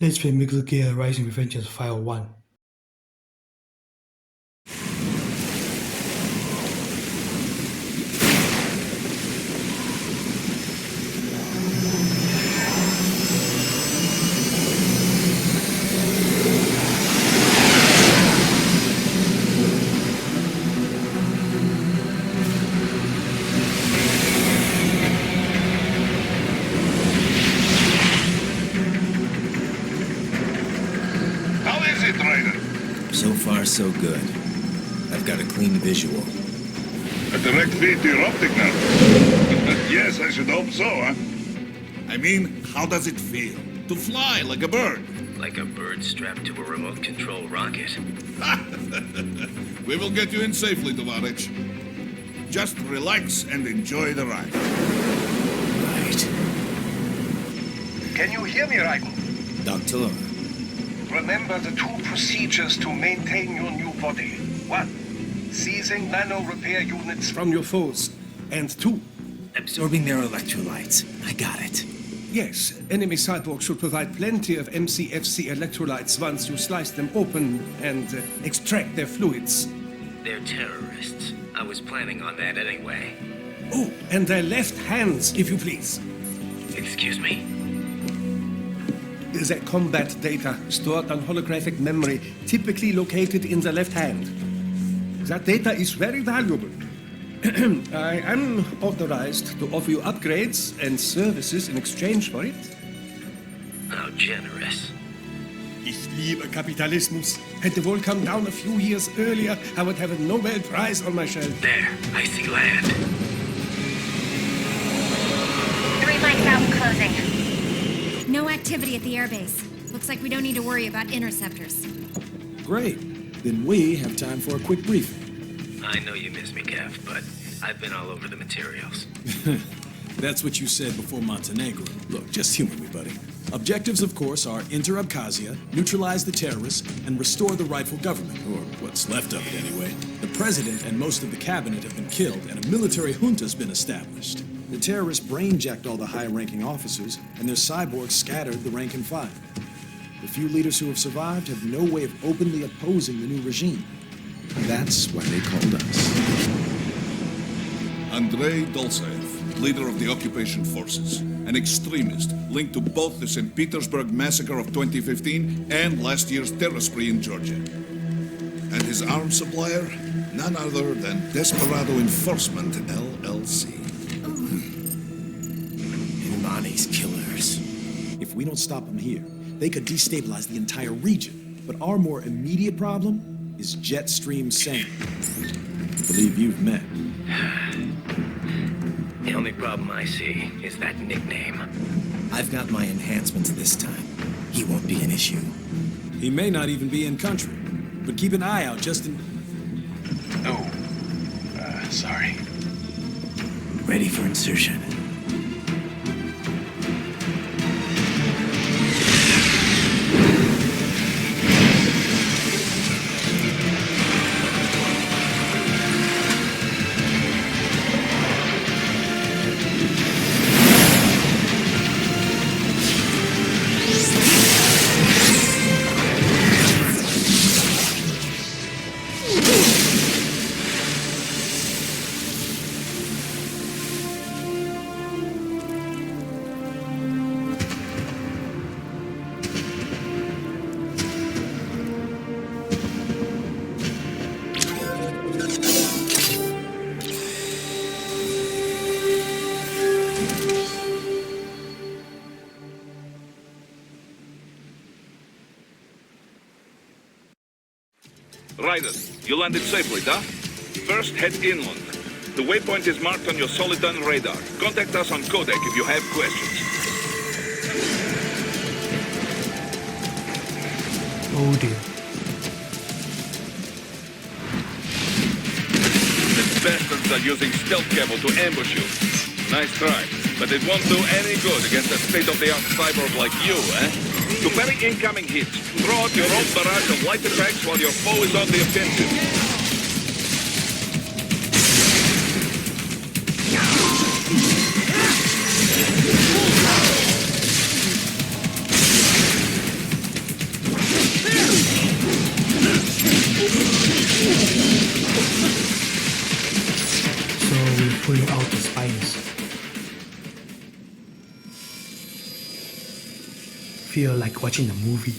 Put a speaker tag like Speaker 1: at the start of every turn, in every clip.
Speaker 1: Let's play Metal Gear Rising Revengeance File 1.
Speaker 2: So far, so good. I've got a clean visual.
Speaker 3: A direct feed to your optic nerve. Yes, I should hope so, huh? I mean, how does it feel? To fly like a bird?
Speaker 2: Like a bird strapped to a remote control rocket.
Speaker 3: We will get you in safely, Tovarich. Just relax and enjoy the ride.
Speaker 2: Right.
Speaker 4: Can you hear me, Raiden?
Speaker 2: Doctor,
Speaker 4: Remember the two procedures to maintain your new body. 1. Seizing nano repair units
Speaker 5: from your foes. And 2.
Speaker 2: absorbing their electrolytes. I got it.
Speaker 5: Yes, enemy cyborgs should provide plenty of MCFC electrolytes once you slice them open and extract their fluids.
Speaker 2: They're terrorists. I was planning on that anyway.
Speaker 5: Oh, and their left hands, if you please.
Speaker 2: Excuse me?
Speaker 5: The combat data stored on holographic memory, typically located in the left hand. That data is very valuable. I am authorized to offer you upgrades and services in exchange for it.
Speaker 2: How generous.
Speaker 5: Ich liebe Kapitalismus. Hätte wohl come down a few years earlier, I would have a Nobel Prize on my shelf.
Speaker 2: There, I see land.
Speaker 6: 3 mics out and closing. No activity at the airbase. Looks like we don't need to worry about interceptors.
Speaker 7: Great. Then we have time for a quick briefing.
Speaker 2: I know you miss me, Kev, but I've been all over the materials.
Speaker 7: That's what you said before Montenegro. Look, just humor me, buddy. Objectives, of course, are enter Abkhazia, neutralize the terrorists, and restore the rightful government, or what's left of it anyway. The president and most of the cabinet have been killed, and a military junta's been established. The terrorists brain-jacked all the high-ranking officers, and their cyborgs scattered the rank and file. The few leaders who have survived have no way of openly opposing the new regime. That's why they called us.
Speaker 3: Andrei Dolzaev, leader of the occupation forces, an extremist linked to both the St. Petersburg massacre of 2015 and last year's terror spree in Georgia. And his arms supplier, none other than Desperado Enforcement, LLC.
Speaker 7: Imani's killers. If we don't stop them here, they could destabilize the entire region. But our more immediate problem is Jetstream Sane. I believe you've met.
Speaker 2: The only problem I see is that nickname.
Speaker 8: I've got my enhancements this time. He won't be an issue.
Speaker 7: He may not even be in country. But keep an eye out just in...
Speaker 4: Oh. Sorry.
Speaker 8: Ready for insertion.
Speaker 3: Raiden, you landed safely, huh? First, head inland. The waypoint is marked on your Soliton radar. Contact us on codec if you have questions.
Speaker 1: Oh dear.
Speaker 3: The bastards are using stealth cable to ambush you. Nice try, but it won't do any good against a state-of-the-art cyborg like you, eh? To parry incoming hits, throw out your own barrage of light attacks while your foe is on the offensive.
Speaker 1: pulling out the spines. Feel like watching a movie.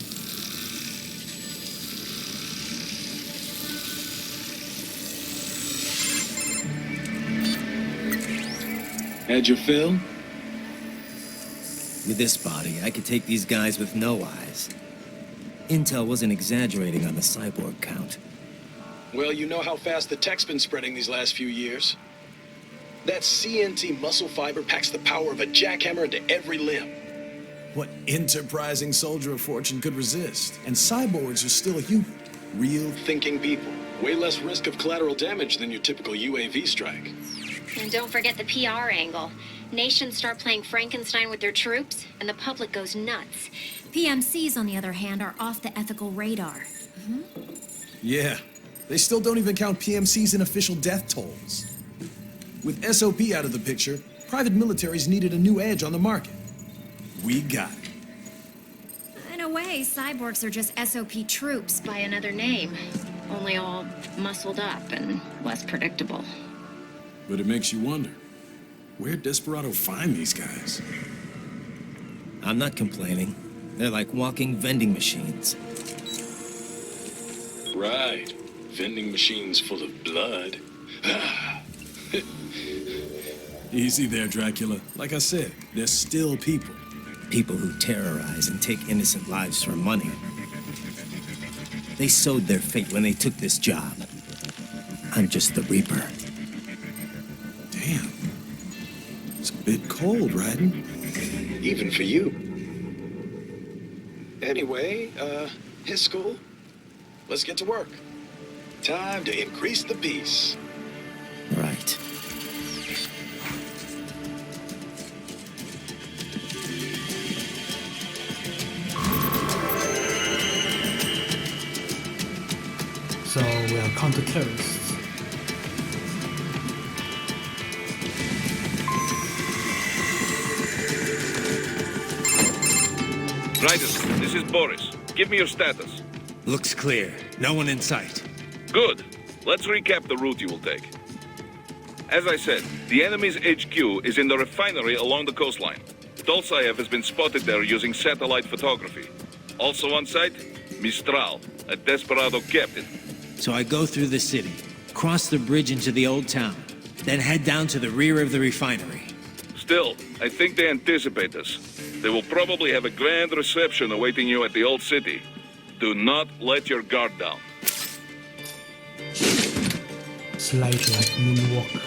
Speaker 7: Had your fill?
Speaker 8: With this body, I could take these guys with no eyes. Intel wasn't exaggerating on the cyborg count.
Speaker 7: Well, you know how fast the tech's been spreading these last few years. That CNT muscle fiber packs the power of a jackhammer into every limb. What enterprising soldier of fortune could resist? And cyborgs are still human. Real thinking people. Way less risk of collateral damage than your typical UAV strike.
Speaker 6: And don't forget the PR angle. Nations start playing Frankenstein with their troops, and the public goes nuts. PMCs, on the other hand, are off the ethical radar.
Speaker 7: Yeah, they still don't even count PMCs in official death tolls. With SOP out of the picture, private militaries needed a new edge on the market. We got it.
Speaker 6: In a way, cyborgs are just SOP troops by another name. Only all muscled up and less predictable.
Speaker 7: But it makes you wonder, where'd Desperado find these guys?
Speaker 8: I'm not complaining. They're like walking vending machines.
Speaker 7: Right. Vending machines full of blood. Easy there, Dracula. Like I said, they're still people.
Speaker 8: People who terrorize and take innocent lives for money. They sowed their fate when they took this job. I'm just the Reaper.
Speaker 7: Damn. It's a bit cold, Raiden. Even for you. Anyway, his school. Let's get to work. Time to increase the peace.
Speaker 8: Right.
Speaker 1: So we are counter-terrorists.
Speaker 9: Raiden, this is Boris. Give me your status.
Speaker 10: Looks clear. No one in sight.
Speaker 9: Good. Let's recap the route you will take. As I said, the enemy's HQ is in the refinery along the coastline. Dolsaev has been spotted there using satellite photography. Also on site, Mistral, a Desperado captain.
Speaker 10: So I go through the city, cross the bridge into the old town, then head down to the rear of the refinery.
Speaker 9: Still, I think they anticipate us. They will probably have a grand reception awaiting you at the old city. Do not let your guard down.
Speaker 1: Slide like moonwalk.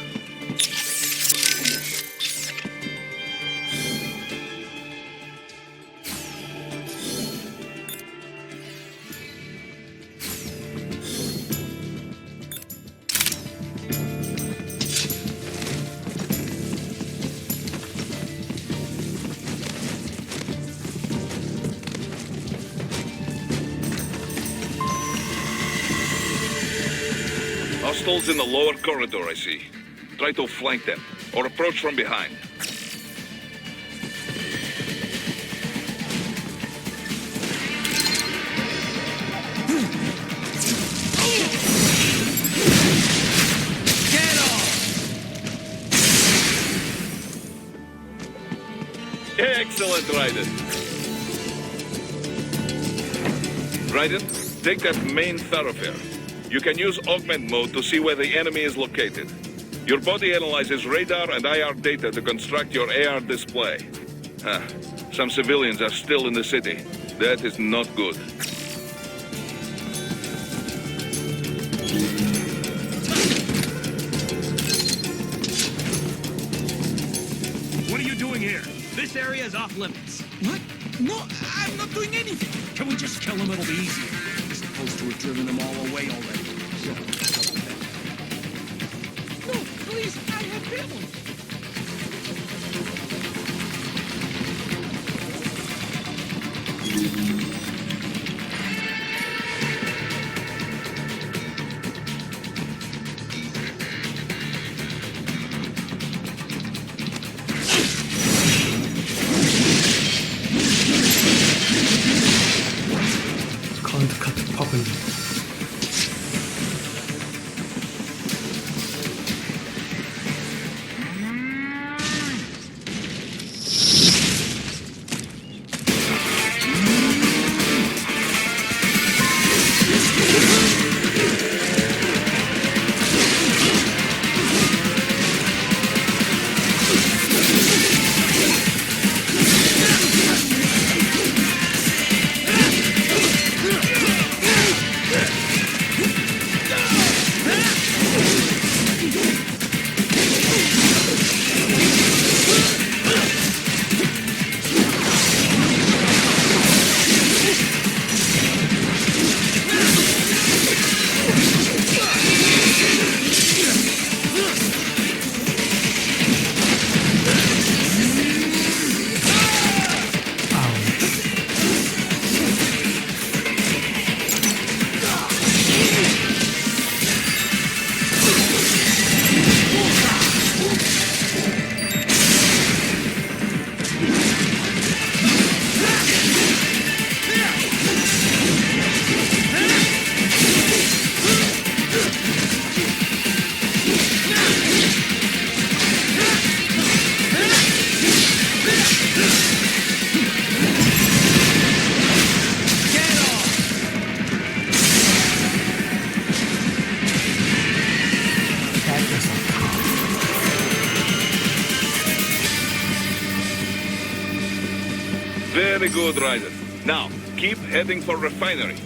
Speaker 9: Hostiles in the lower corridor, I see. Try to flank them, or approach from behind. Excellent, Raiden. Raiden, take that main thoroughfare. You can use augment mode to see where the enemy is located. Your body analyzes radar and IR data to construct your AR display. Some civilians are still in the city. That is not good.
Speaker 11: What are you doing here? This area is off limits. What? No, I'm not doing anything. Can we just kill them? It'll be easier. We're supposed to have driven them all away already. No, please, I have family.
Speaker 1: Can't cut properly.
Speaker 9: Very good, Raiden. Now, keep heading for refinery.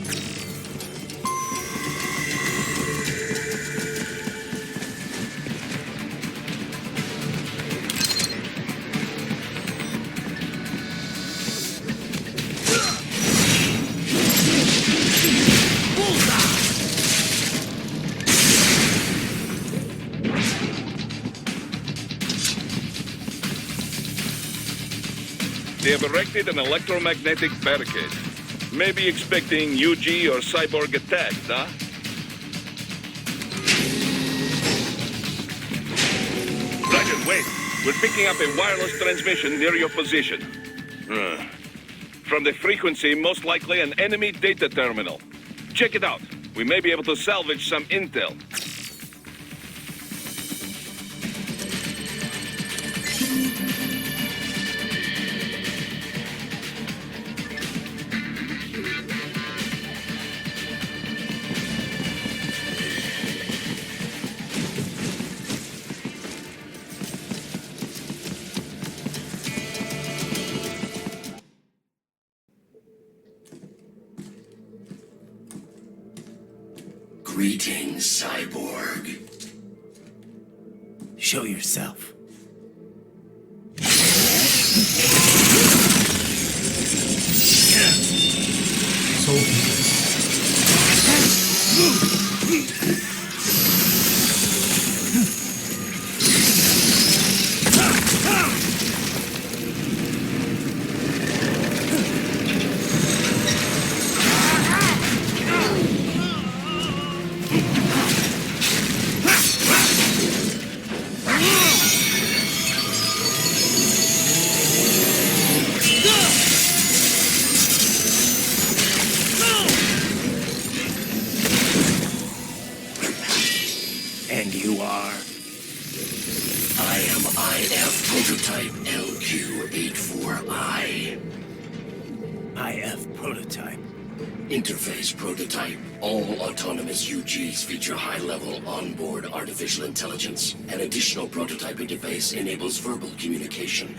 Speaker 9: They have erected an electromagnetic barricade. Maybe expecting UG or cyborg attacks, huh? Raiden, wait. We're picking up a wireless transmission near your position. From the frequency, most likely an enemy data terminal. Check it out. We may be able to salvage some intel.
Speaker 12: Greetings, cyborg.
Speaker 8: Show yourself.
Speaker 1: So
Speaker 8: And you are?
Speaker 12: I am IF Prototype LQ84I.
Speaker 8: IF Prototype.
Speaker 12: Interface Prototype. All autonomous UGs feature high-level onboard artificial intelligence. An additional prototype interface enables verbal communication.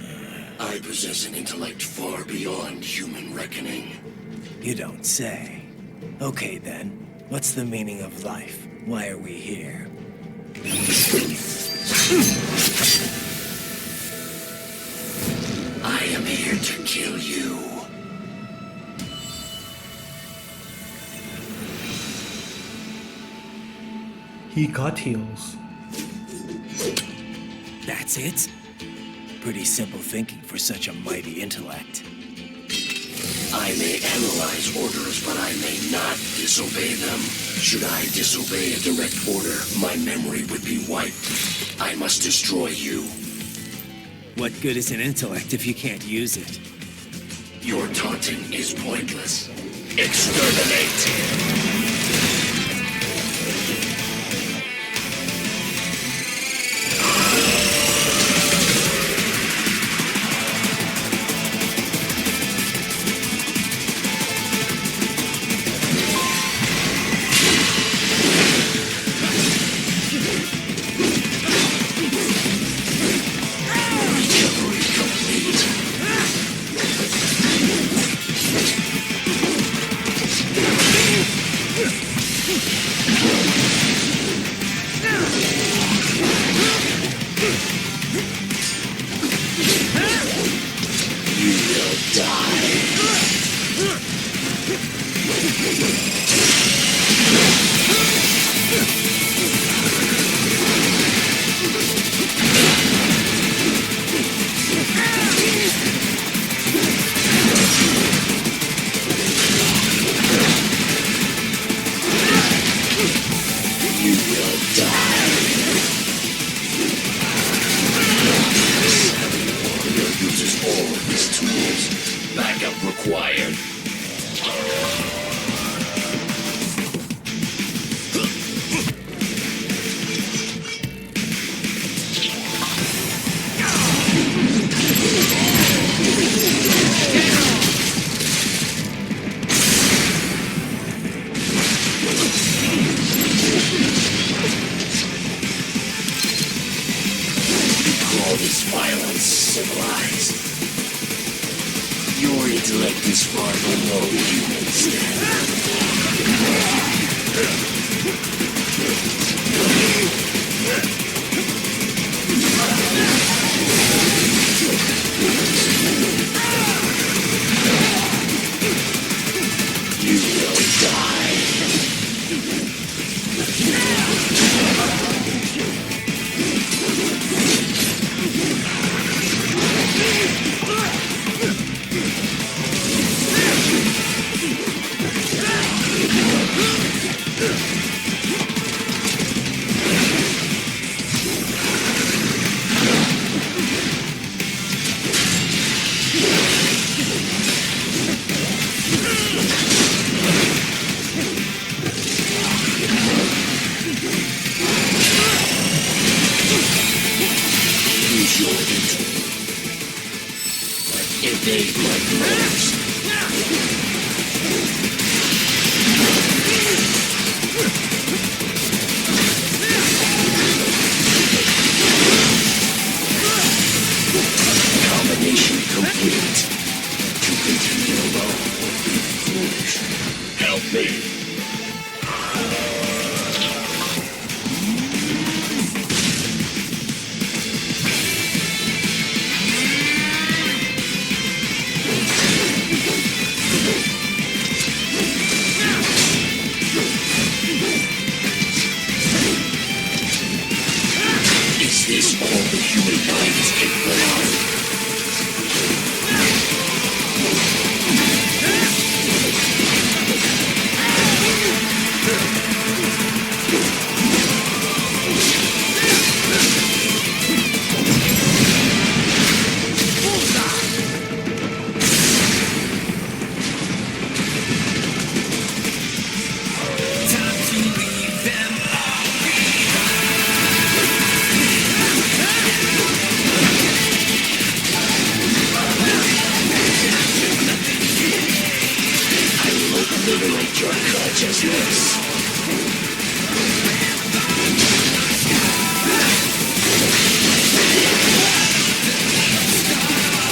Speaker 12: I possess an intellect far beyond human reckoning.
Speaker 8: You don't say. Okay then, what's the meaning of life? Why are we here?
Speaker 12: I am here to kill you.
Speaker 1: he got heals.
Speaker 8: That's it? Pretty simple thinking for such a mighty intellect.
Speaker 12: I may analyze orders, but I may not disobey them. Should I disobey a direct order, my memory would be wiped. I must destroy you.
Speaker 8: What good is an intellect if you can't use it?
Speaker 12: Your taunting is pointless. Exterminate! among all humans. You will die. Use your entry. Evade my blows. Combination complete. To continue alone would be foolish. Help me. Is this all the human mind is capable of? Liberate your consciousness.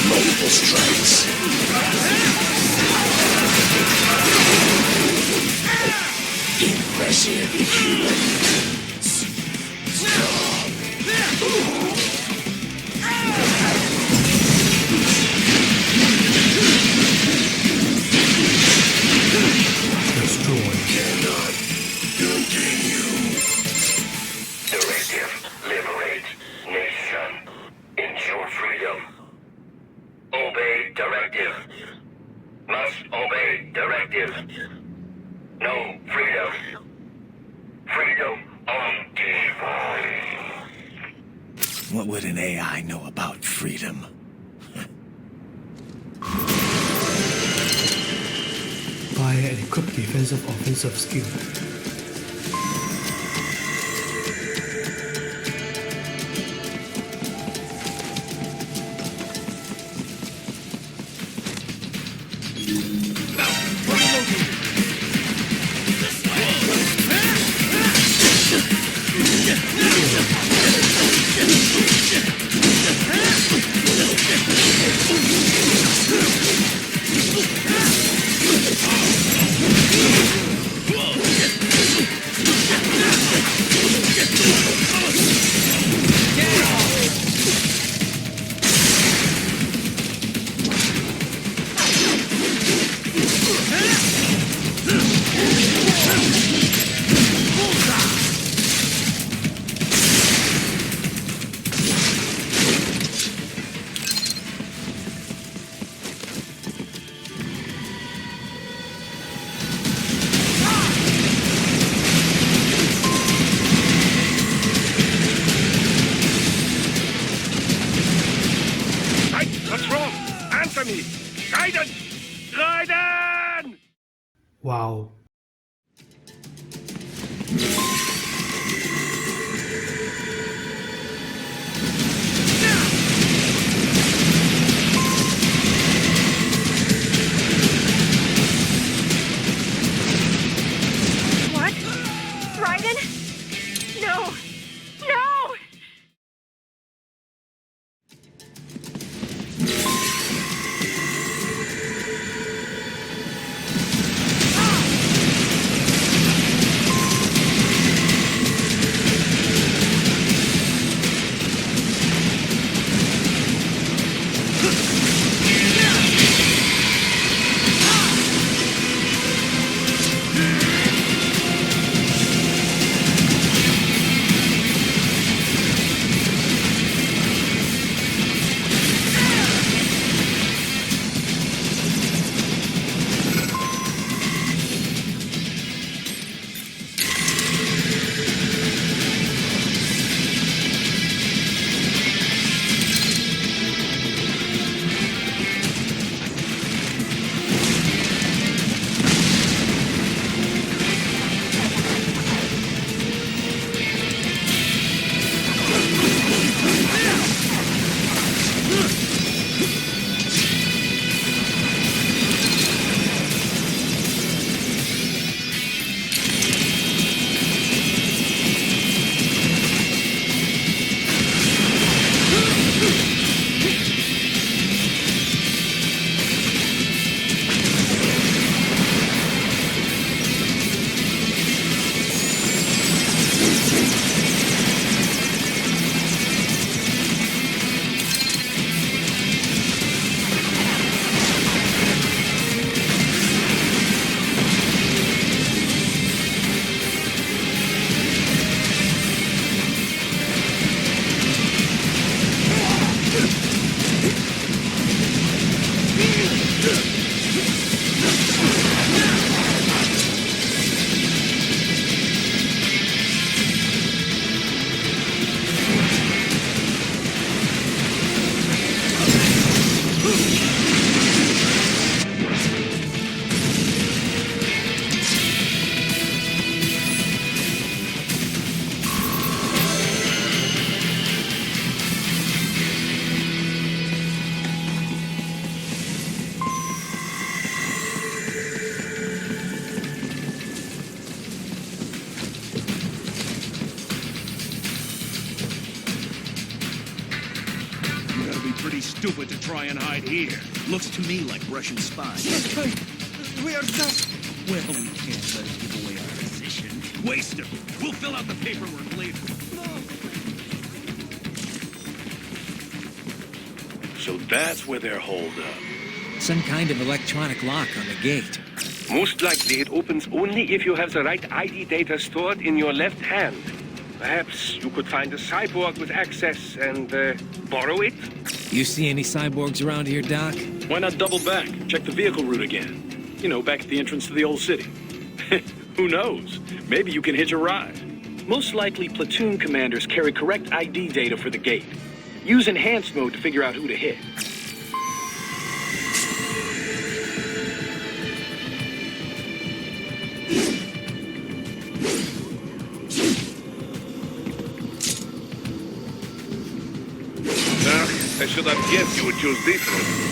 Speaker 12: Multiple strikes. Impressive humans. Cannot continue. Directive. Liberate. Nation. Ensure freedom. Obey directive. Must obey directive. No freedom. Freedom undefined.
Speaker 8: What would an AI know about freedom?
Speaker 1: Buy and equip defensive offensive skill.
Speaker 11: Raiden! Raiden!
Speaker 1: Wow.
Speaker 13: What? Raiden? No! No!
Speaker 11: stupid to try and hide here.
Speaker 2: Looks to me like Russian spies.
Speaker 5: We are just...
Speaker 11: Well, we can't let him give away our position. Waste him. We'll fill out the paperwork later.
Speaker 14: So that's where they're holed up.
Speaker 10: Some kind of electronic lock on the gate.
Speaker 15: Most likely it opens only if you have the right ID data stored in your left hand. Perhaps you could find a cyborg with access and borrow it?
Speaker 10: You see any cyborgs around here, Doc?
Speaker 14: Why not double back? Check the vehicle route again. You know, back at the entrance to the old city. Who knows? Maybe you can hitch a ride. Most likely, platoon commanders carry correct ID data for the gate. Use enhanced mode to figure out who to hit.
Speaker 9: I should have guessed you would choose this route.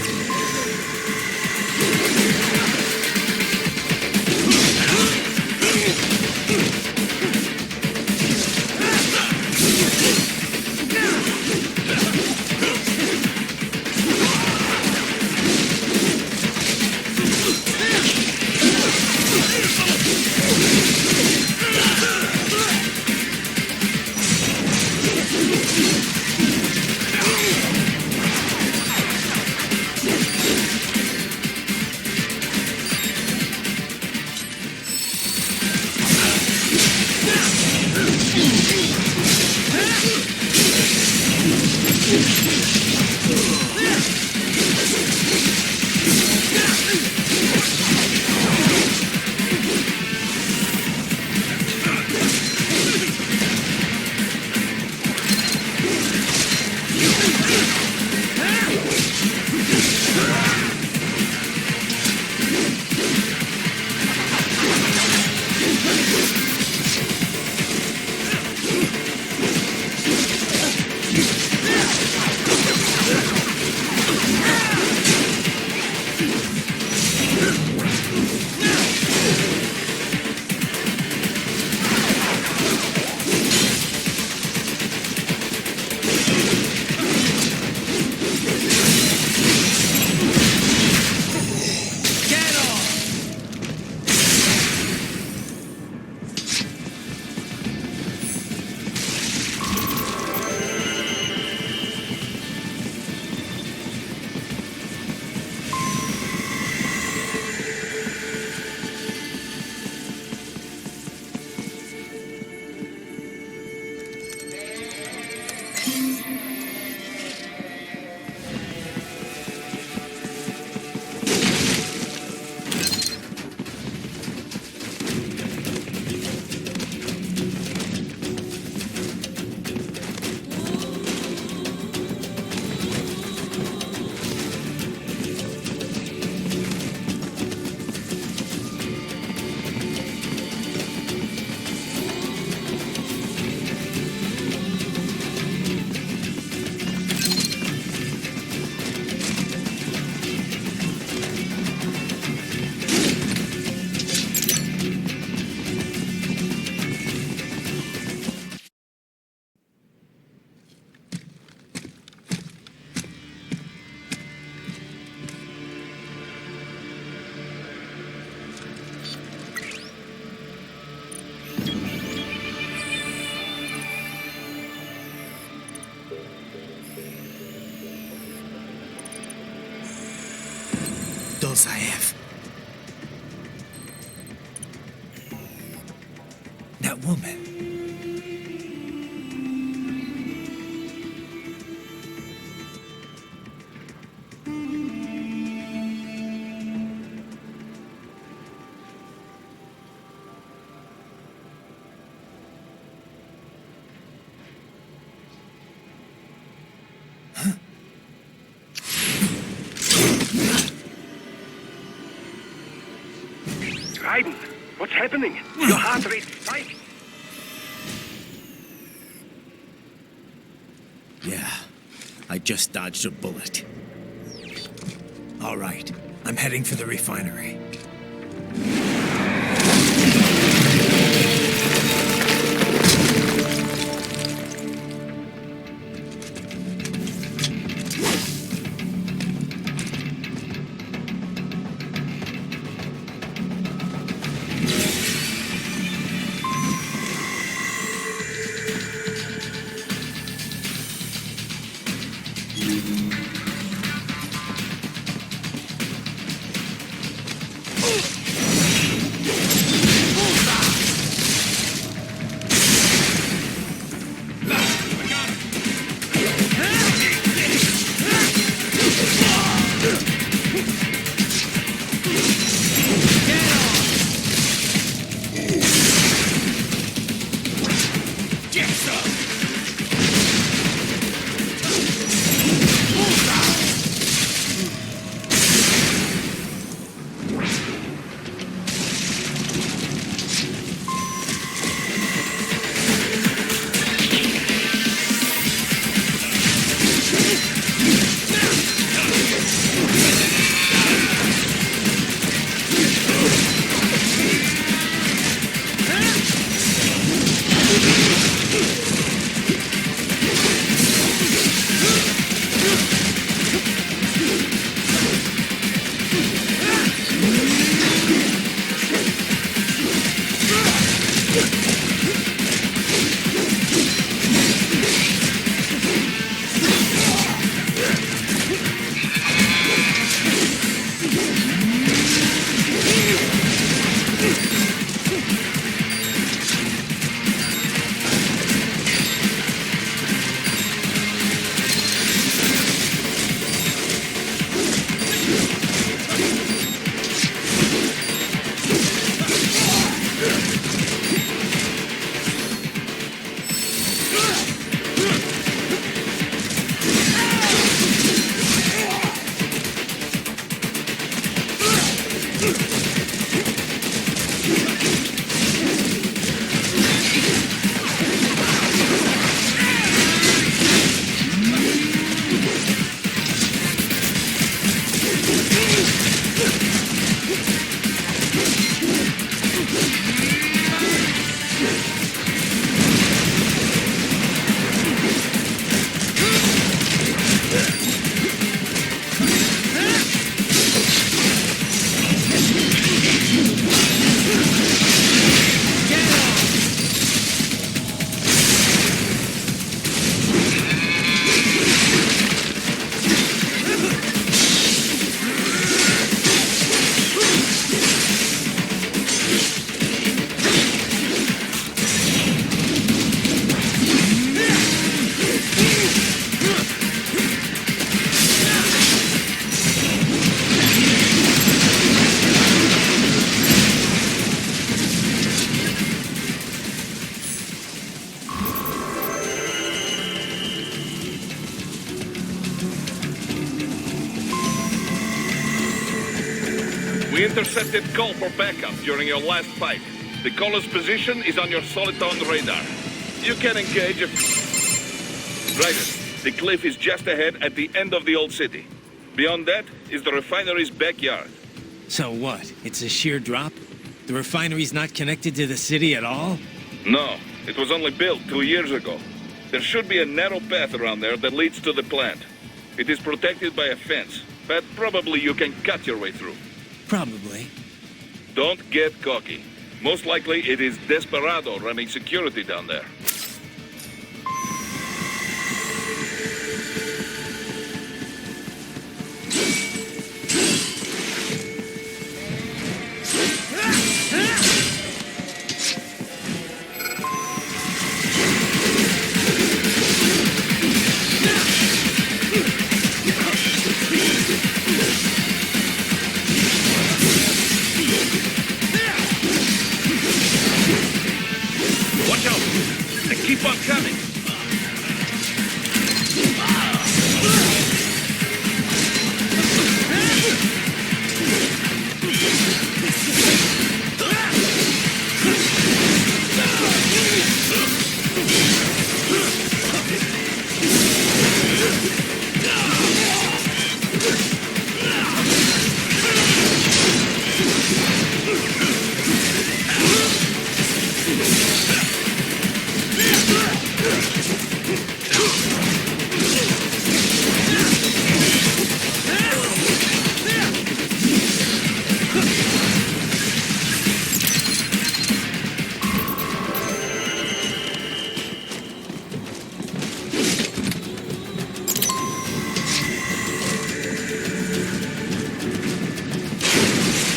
Speaker 8: Those I have. That woman.
Speaker 15: Raiden, what's happening? Your heart rate spiked.
Speaker 8: Yeah, I just dodged a bullet. All right, I'm heading for the refinery.
Speaker 9: We intercepted call for backup during your last fight. The caller's position is on your Soliton radar. You can engage if... Raiden, the cliff is just ahead at the end of the old city. Beyond that is the refinery's backyard.
Speaker 10: So what? It's a sheer drop? The refinery's not connected to the city at all?
Speaker 9: No, it was only built 2 years ago. There should be a narrow path around there that leads to the plant. It is protected by a fence, but probably you can cut your way through.
Speaker 10: Probably.
Speaker 9: Don't get cocky. Most likely it is Desperado running security down there. Watch out! They keep on coming!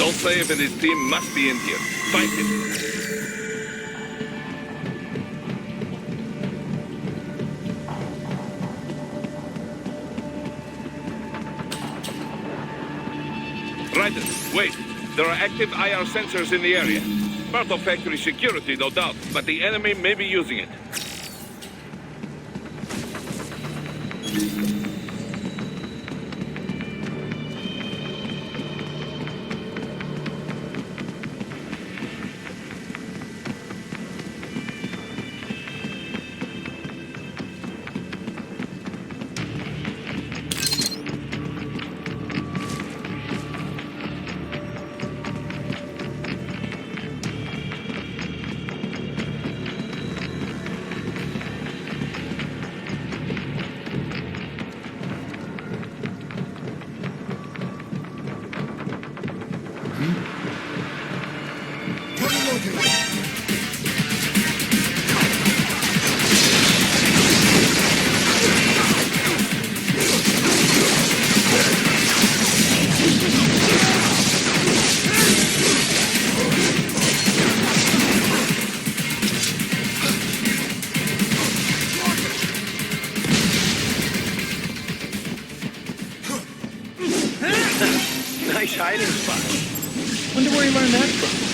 Speaker 9: Dolsaev and his team must be in here. Fight it! Raiden, wait. There are active IR sensors in the area. Part of factory security, no doubt, but the enemy may be using it.
Speaker 11: nice hiding spot. Wonder where he learned that from.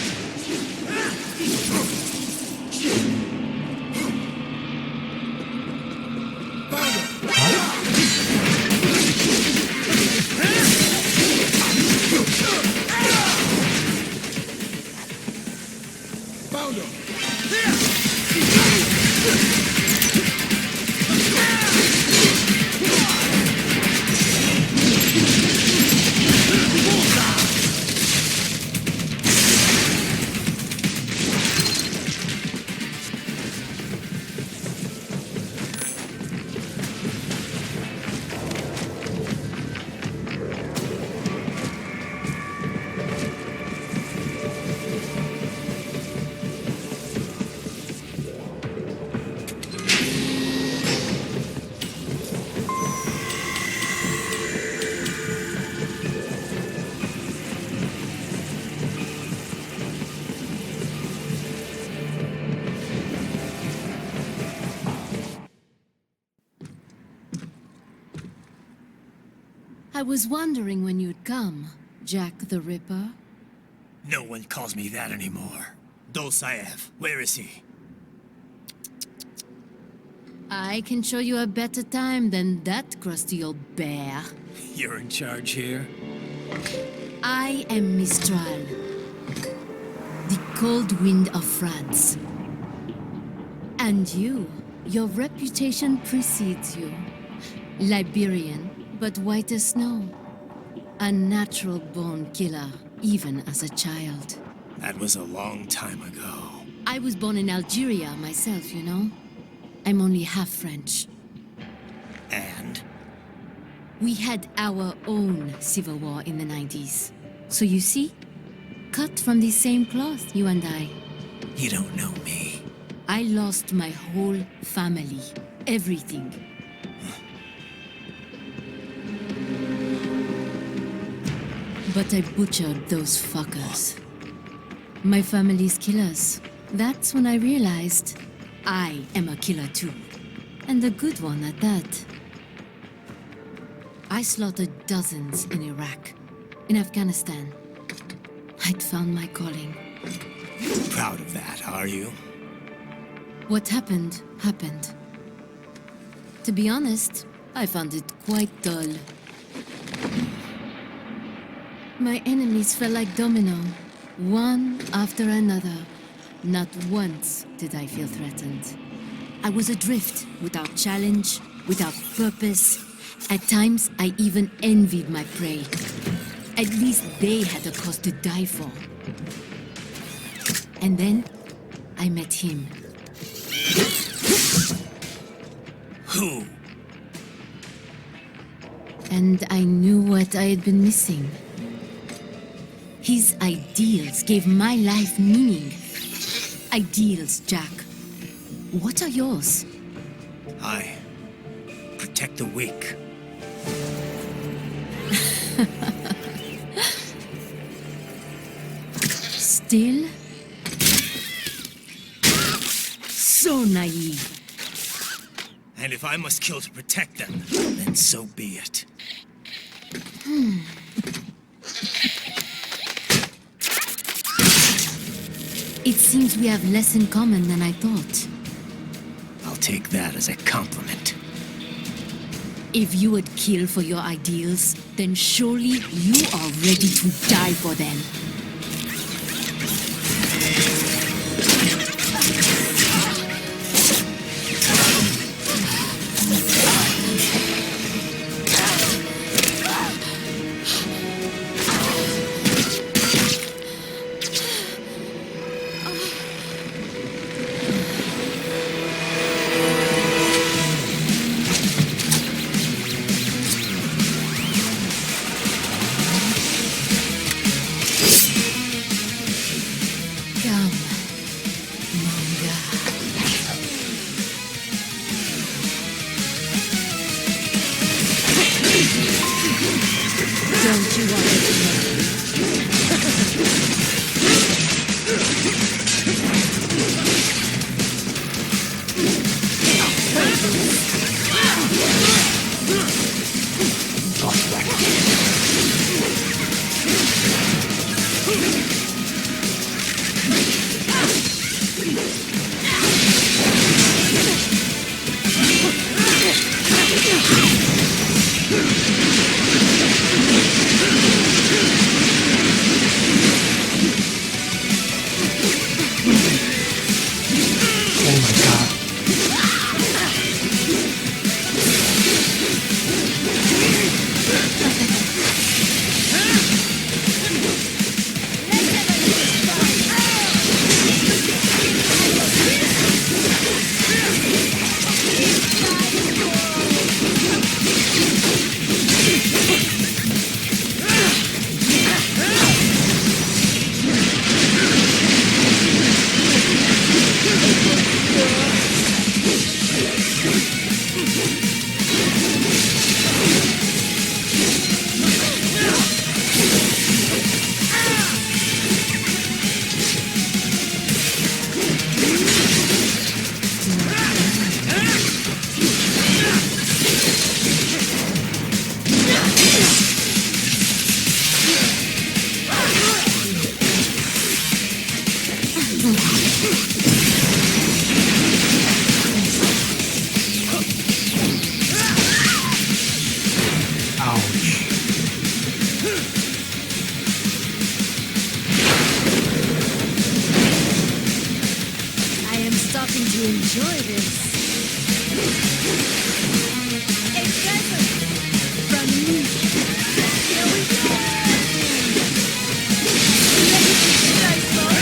Speaker 16: I was wondering when you'd come, Jack the Ripper.
Speaker 8: No one calls me that anymore. Dolsaev, where is he?
Speaker 16: I can show you a better time than that crusty old bear.
Speaker 8: You're in charge here?
Speaker 16: I am Mistral, the cold wind of France. And your reputation precedes you. Liberian, but white as snow. A natural-born killer, even as a child.
Speaker 8: That was a long time ago.
Speaker 16: I was born in Algeria myself, you know. I'm only half French.
Speaker 8: And?
Speaker 16: We had our own civil war in the 90s. So you see, cut from the same cloth, you and I.
Speaker 8: You don't know me.
Speaker 16: I lost my whole family. Everything. But I butchered those fuckers. My family's killers. That's when I realized I am a killer too. And a good one at that. I slaughtered dozens in Iraq, in Afghanistan. I'd found my calling.
Speaker 8: Proud of that, are you?
Speaker 16: What happened, happened. To be honest, I found it quite dull. My enemies fell like domino, one after another. Not once did I feel threatened. I was adrift, without challenge, without purpose. At times, I even envied my prey. At least they had a cause to die for. And then, I met him.
Speaker 8: Who?
Speaker 16: And I knew what I had been missing. His ideals gave my life meaning. Ideals, Jack. What are yours?
Speaker 8: I protect the weak.
Speaker 16: Still? So naive.
Speaker 8: And if I must kill to protect them, then so be it.
Speaker 16: It seems we have less in common than I thought.
Speaker 8: I'll take that as a compliment.
Speaker 16: If you would kill for your ideals, then surely you are ready to die for them. Don't you want I am starting to enjoy this. A present from me. Here we go. Ready to try some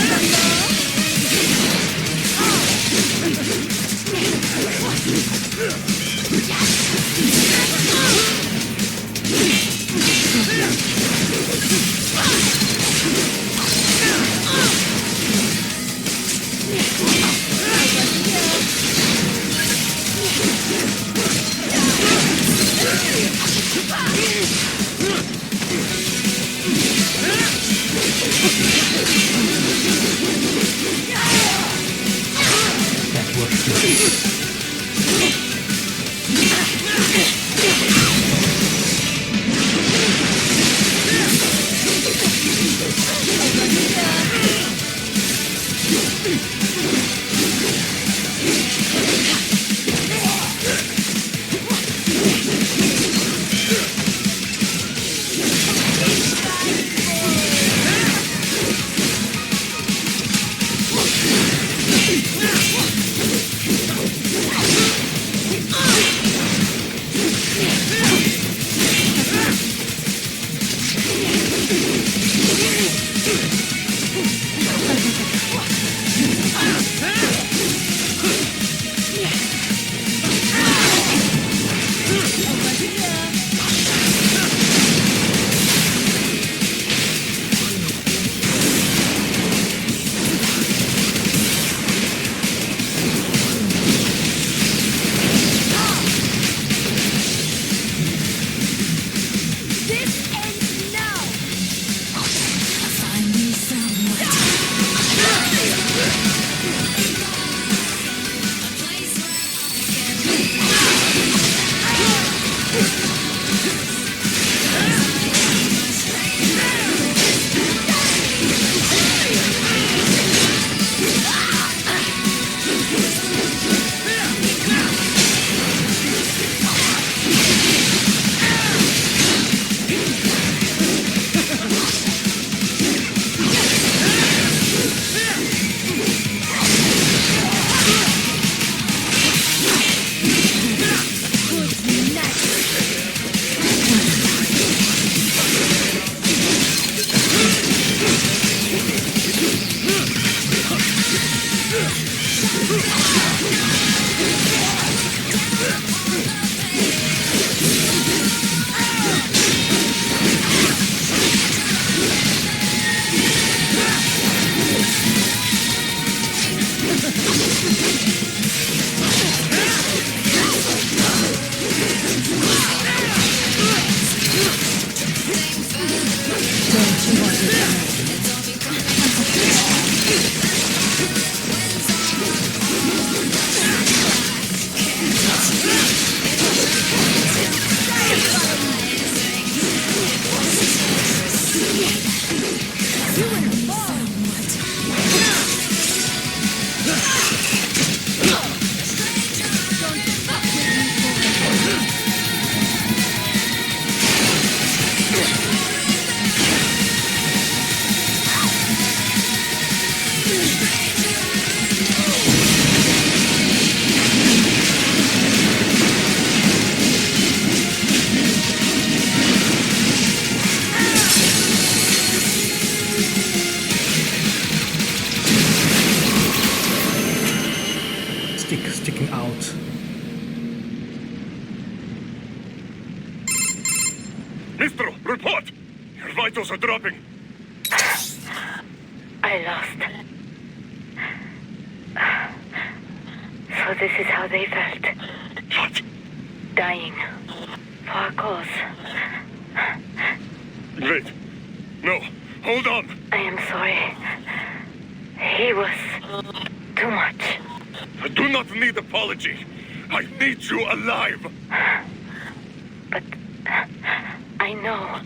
Speaker 1: Sticking out.
Speaker 11: Mistral, report! Your vitals are dropping.
Speaker 13: I lost. So this is how they felt.
Speaker 11: What?
Speaker 13: Dying. For a cause.
Speaker 11: Wait. No. Hold on.
Speaker 13: I am sorry. He was too much.
Speaker 11: I do not need apology. I need you alive.
Speaker 13: But I know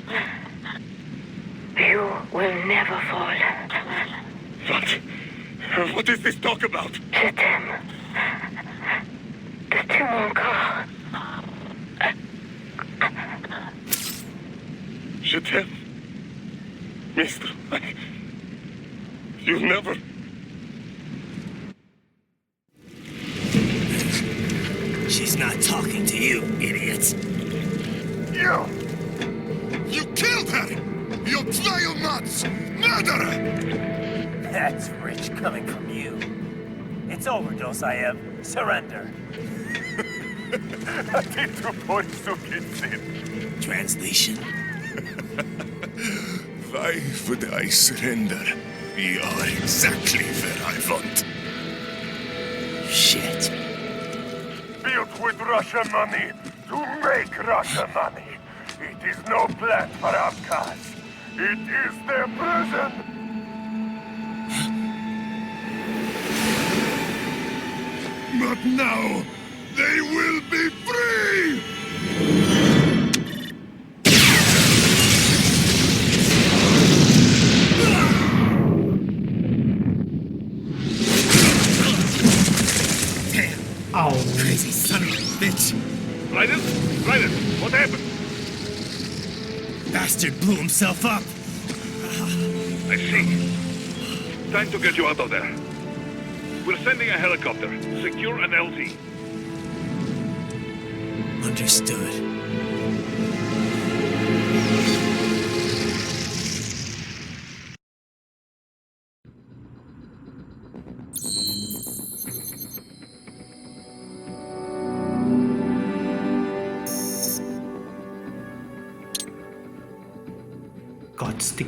Speaker 13: you will never fall.
Speaker 11: What? What is this talk about?
Speaker 13: Je t'aime. De tout mon corps.
Speaker 11: Je t'aime. Mistral. You never...
Speaker 8: She's not talking to you, idiot.
Speaker 11: You killed her! You vile nuts! Murderer!
Speaker 17: That's rich coming from you. It's overdose, I have. Surrender.
Speaker 8: Translation?
Speaker 11: Why would I surrender? We are exactly where I want.
Speaker 8: Shit.
Speaker 11: Built with Russian money to make Russian money. It is no plan for outcasts. It is their prison. But now, they will be free!
Speaker 1: Ow.
Speaker 8: Crazy son of a bitch.
Speaker 11: Raiden? Raiden, what happened?
Speaker 8: Bastard blew himself up.
Speaker 9: I see. Time to get you out of there. We're sending a helicopter. Secure an LZ.
Speaker 8: Understood.
Speaker 1: God stick.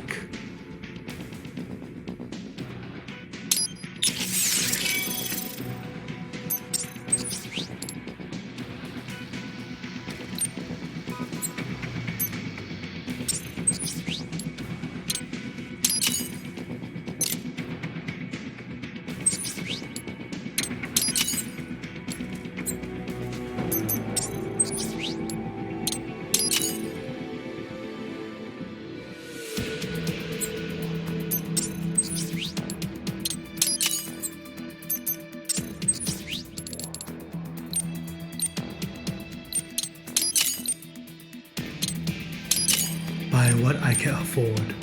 Speaker 1: Buy what I can afford.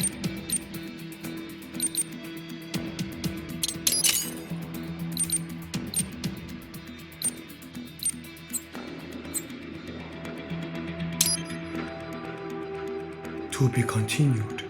Speaker 1: To be continued.